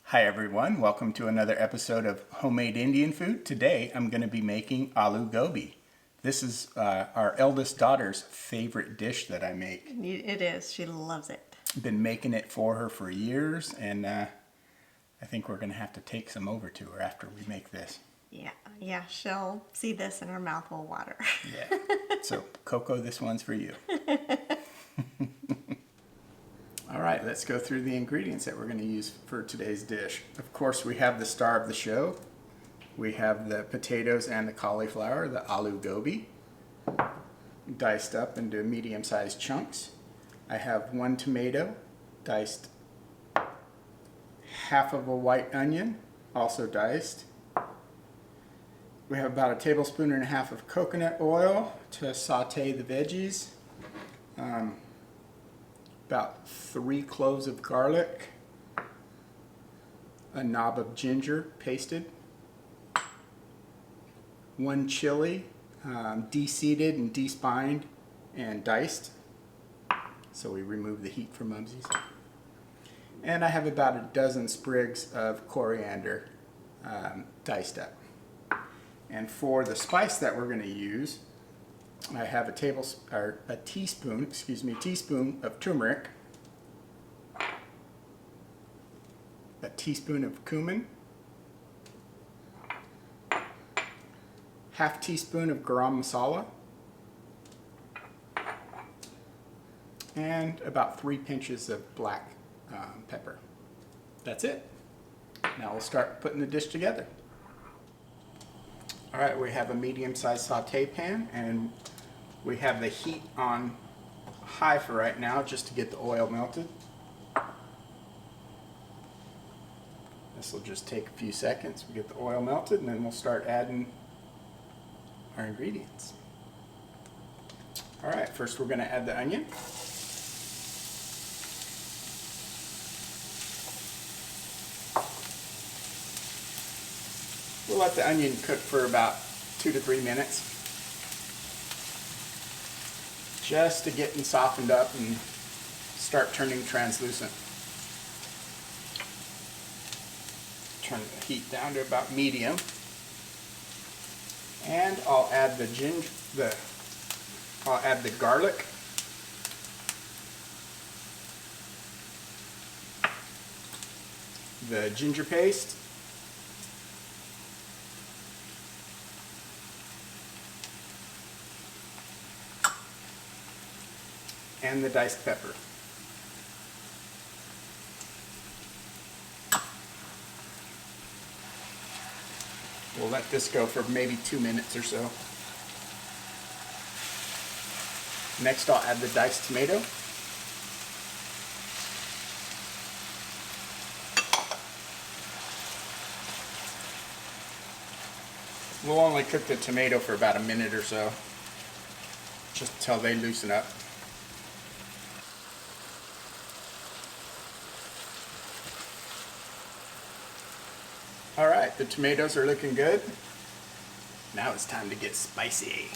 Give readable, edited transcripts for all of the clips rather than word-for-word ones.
Hi everyone, welcome to another episode of Homemade Indian Food. Today I'm going to be making Aloo Gobi. This is our eldest daughter's favorite dish that I make. It is. She loves it. I've been making it for her for years, and I think we're going to have to take some over to her after we make this. Yeah, she'll see this and her mouth will water. Yeah. So, Coco, this one's for you. All right, let's go through the ingredients that we're going to use for today's dish. Of course, we have the star of the show. We have the potatoes and the cauliflower, the Aloo Gobi, diced up into medium-sized chunks. I have 1 tomato, diced, half of a white onion, also diced. We have about 1.5 tablespoons of coconut oil to saute the veggies. About 3 cloves of garlic, a knob of ginger pasted, 1 chili, de-seeded and de-spined and diced, so we remove the heat from Mumzies. And I have about 12 sprigs of coriander diced up. And for the spice that we're going to use, I have a teaspoon of turmeric, a teaspoon of cumin, half teaspoon of garam masala, and about 3 pinches of black pepper. That's it. Now we'll start putting the dish together. All right, we have a medium-sized saute pan, and we have the heat on high for right now just to get the oil melted. This will just take a few seconds. We get the oil melted, and then we'll start adding our ingredients. All right, first we're going to add the onion. We'll let the onion cook for about 2 to 3 minutes, just to get them softened up and start turning translucent. Turn the heat down to about medium, and I'll add the garlic, the ginger paste, and the diced pepper. We'll let this go for maybe 2 minutes or so. Next, I'll add the diced tomato. We'll only cook the tomato for about 1 minute or so, just until they loosen up. All right, the tomatoes are looking good. Now it's time to get spicy.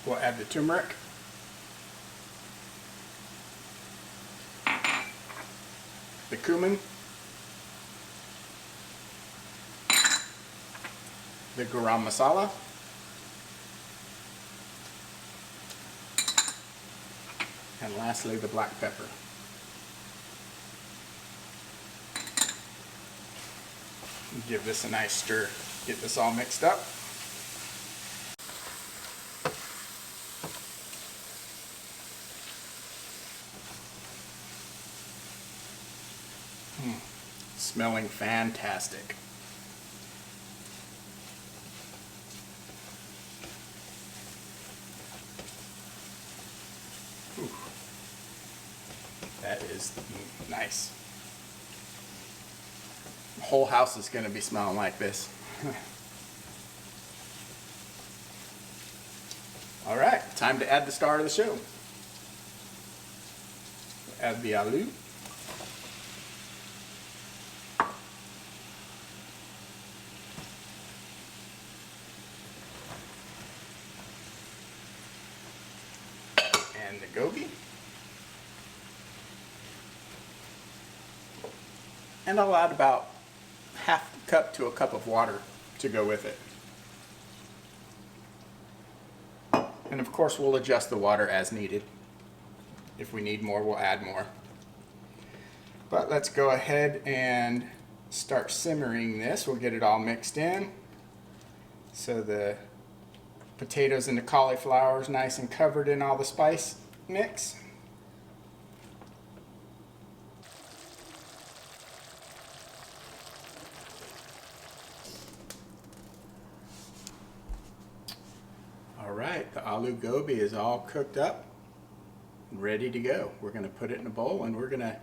We'll add the turmeric, the cumin, the garam masala, and lastly the black pepper. Give this a nice stir. Get this all mixed up. Smelling fantastic. Ooh. That is nice. The whole house is going to be smelling like this. All right, time to add the star of the show. Add the aloo. And the gobi. And I'll add about half a cup to a cup of water to go with it. And of course we'll adjust the water as needed. If we need more, we'll add more. But let's go ahead and start simmering this. We'll get it all mixed in. So the potatoes and the cauliflower is nice and covered in all the spice mix. Alright, the aloo gobi is all cooked up, ready to go. We're going to put it in a bowl and we're going to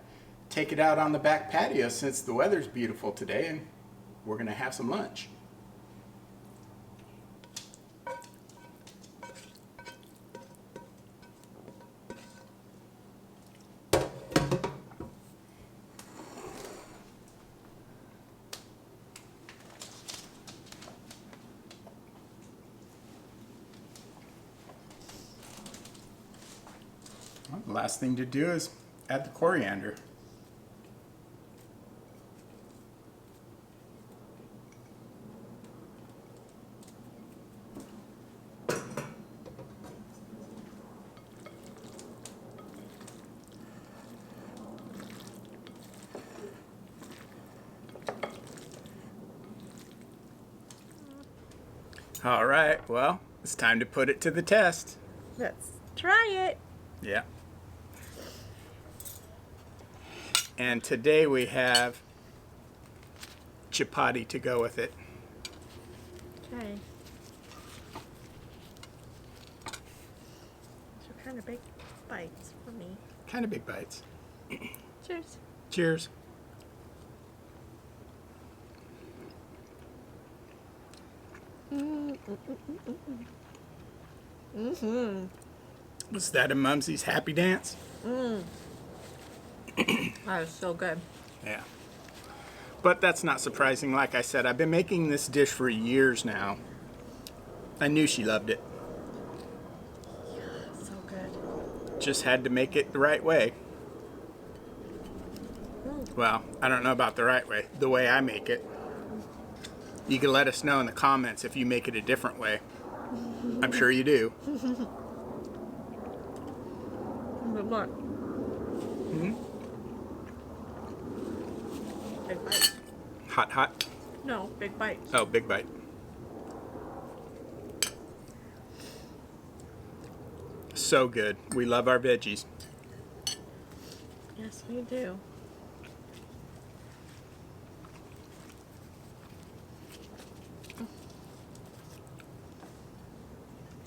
take it out on the back patio since the weather's beautiful today, and we're going to have some lunch. Well, the last thing to do is add the coriander. All right, well, it's time to put it to the test. Let's try it. Yeah. And today we have chapati to go with it. Okay. So kind of big bites for me. Kind of big bites. Cheers. Cheers. Mm-hmm. Was that a Mumzies happy dance? That is so good. Yeah. But that's not surprising. Like I said, I've been making this dish for years now. I knew she loved it. So good. Just had to make it the right way. Well, I don't know about the right way. The way I make it. You can let us know in the comments if you make it a different way. I'm sure you do. But look. Big bite. Hot, hot? No, big bite. Oh, big bite. So good. We love our veggies. Yes, we do.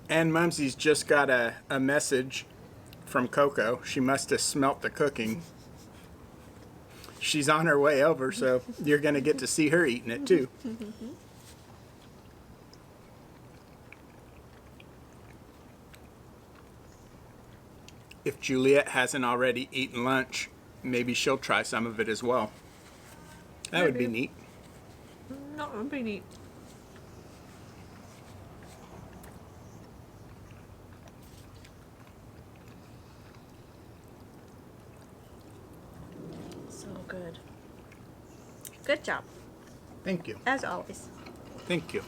And Mumsy's just got a message from Coco. She must have smelt the cooking. She's on her way over, so you're going to get to see her eating it too. If Juliet hasn't already eaten lunch, maybe she'll try some of it as well. That would be neat. No, it would be neat. So good. Good job, Thank you. as always. Thank you.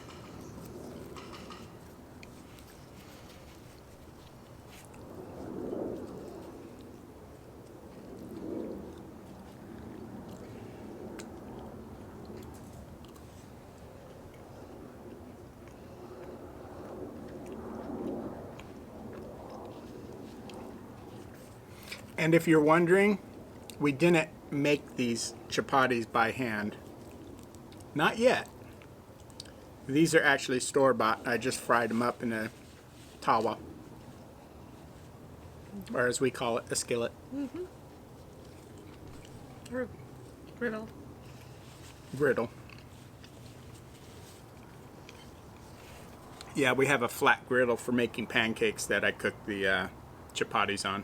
And if you're wondering, we didn't make these chapatis by hand. Not yet. These are actually store-bought. I just fried them up in a tawa. Or as we call it, a skillet. Or griddle. Griddle. Yeah, we have a flat griddle for making pancakes that I cook the chapatis on.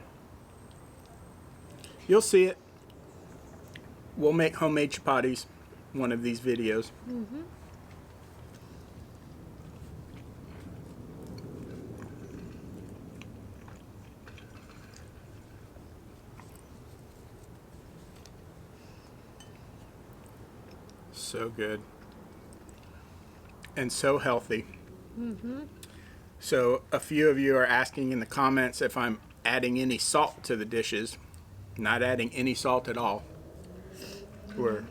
You'll see it. We'll make homemade chapatis one of these videos. So good. And so healthy. So a few of you are asking in the comments if I'm adding any salt to the dishes. Not adding any salt at all. We're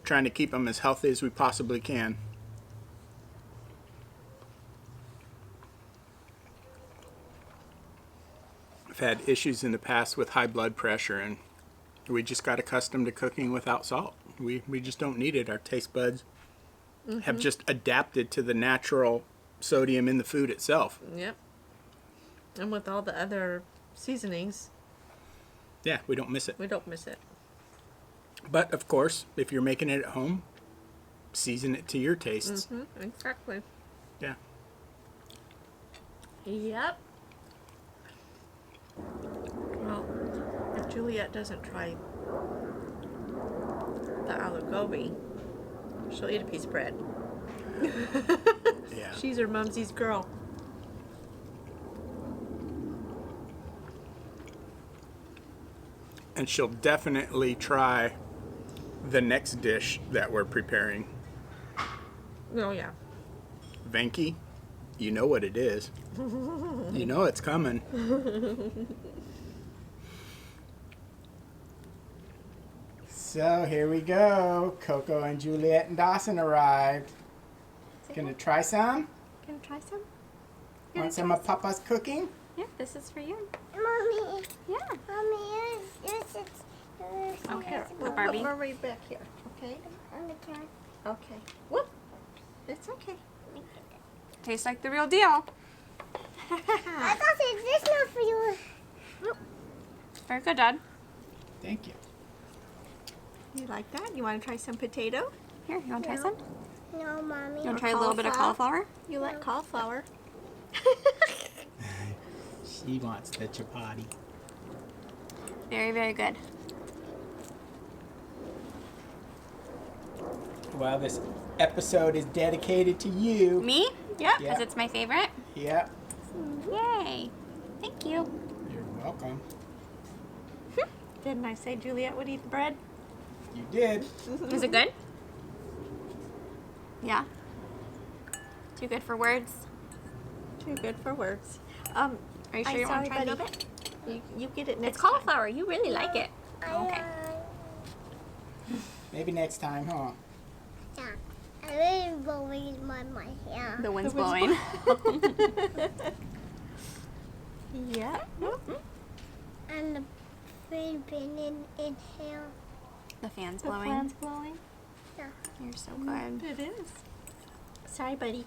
trying to keep them as healthy as we possibly can. I've had issues in the past with high blood pressure, and we just got accustomed to cooking without salt. We just don't need it. Our taste buds have just adapted to the natural sodium in the food itself. Yep. And with all the other seasonings, Yeah, we don't miss it. we don't miss it. But of course, if you're making it at home, season it to your tastes. Exactly. Yeah. Yep. Well, if Juliet doesn't try the Aloo Gobi, she'll eat a piece of bread. Yeah. She's her Mumzies girl. And she'll definitely try the next dish that we're preparing. Oh yeah. Venki, you know what it is. You know it's coming. So here we go. Coco and Juliet and Dawson arrived. Gonna try some? Can I try some? Want some of Papa's cooking? Yeah, this is for you. Mommy, Yeah. Mommy, Okay. We're Barbie. We're right back here. Okay. Okay. Whoop. It's okay. Tastes like the real deal. I thought this not for you. Very good, Dad. Thank you. You like that? You want to try some potato? Here, you want to try some? No, Mommy. You want to try a little bit of cauliflower? You like cauliflower? She wants the chapati. Very, very good. Well, this episode is dedicated to you. Me? Yep, because Yeah. it's my favorite. Yep. Yay. Thank you. You're welcome. Didn't I say Juliet would eat the bread? You did. Is it good? Yeah. Too good for words. Too good for words. Are you sure I'm you want to sorry, try a buddy. little bit? You get it next It's cauliflower. You really like it. Okay. Maybe next time, huh? Yeah. I really blowing my hair. The wind's The wind's blowing. Yeah. And the rain been in here. The fan's The blowing. fan's blowing. Yeah. You're so good. It is. Sorry, buddy.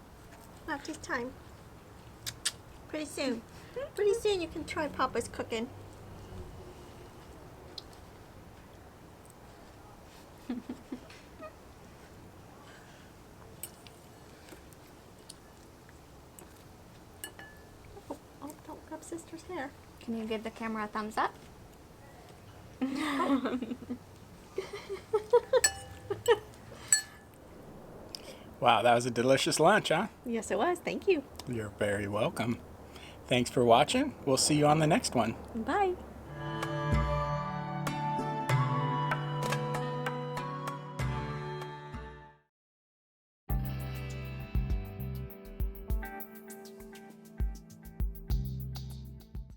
Not this time. Pretty soon. Pretty soon you can try Papa's cooking. Oh, don't grab sister's hair. Can you give the camera a thumbs up? Wow, that was a delicious lunch, huh? Yes, it was. Thank you. You're very welcome. Thanks for watching. We'll see you on the next one. Bye.